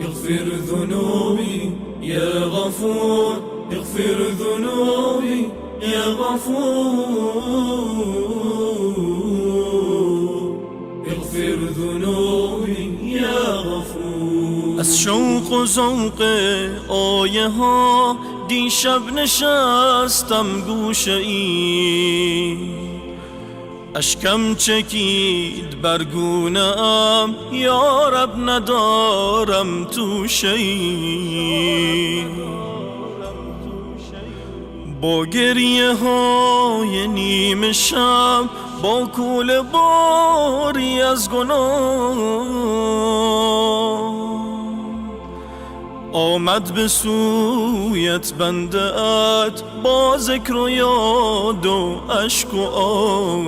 اغفر ذنوبي يا غفور، اغفر ذنوبي يا غفور، اغفر ذنوبي يا غفور. از شوق و ذوق آیه ها دیشب نشستم گوشه ای، اشکم چکید بر گونه ام، یا رب ندارم توشه ای. با گریه های نیمه شب، با کوله باری از گناه، آمد به سویت بنده ات با ذکر و یاد و اشک و آه.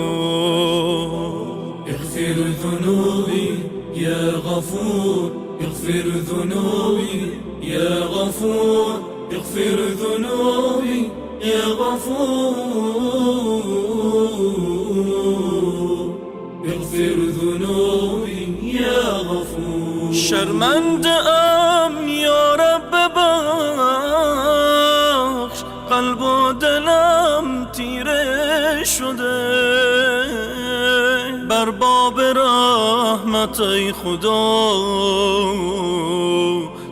اغفر ذنوبي يا غفور، اغفر ذنوبي يا غفور، اغفر ذنوبي يا غفور، اغفر ذنوبي يا غفور. شرمنده ام یا رب ببخش، قلب و دلم تیره شده، بر باب رحمت ای خدا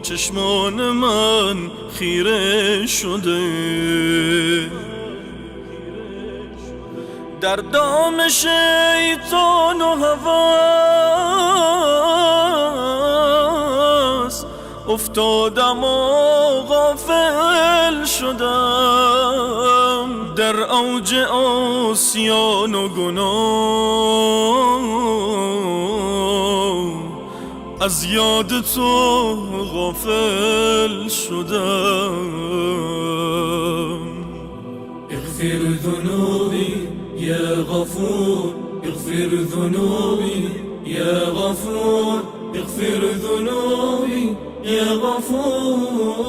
چشمان من خیره شده. در دام شیطان و هواس افتادم و غافل شدم، در اوج عصیان و گناه از یاد تو غافل شدم. اغفر ذنوبي يا غفور، اغفر ذنوبي يا غفور، اغفر ذنوبي يا غفور،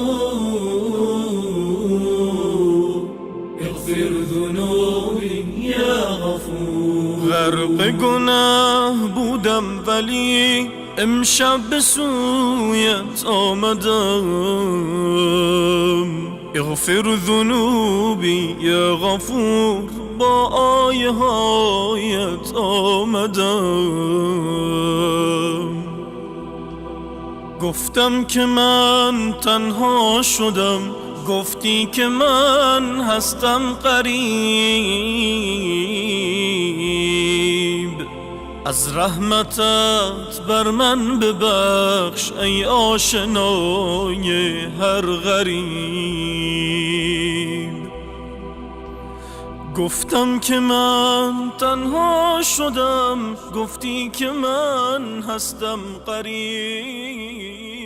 اغفر ذنوبي يا غفور. غرق گناه بودم ولی امشب به سویت آمدم. اغفر ذنوبی یا غفور، با آیه هایت آمدم. گفتم که من تنها شدم، گفتی که من هستم غریب، از رحمتت بر من ببخش ای آشنای هر غریب. گفتم که من تنها شدم، گفتی که من هستم غریب.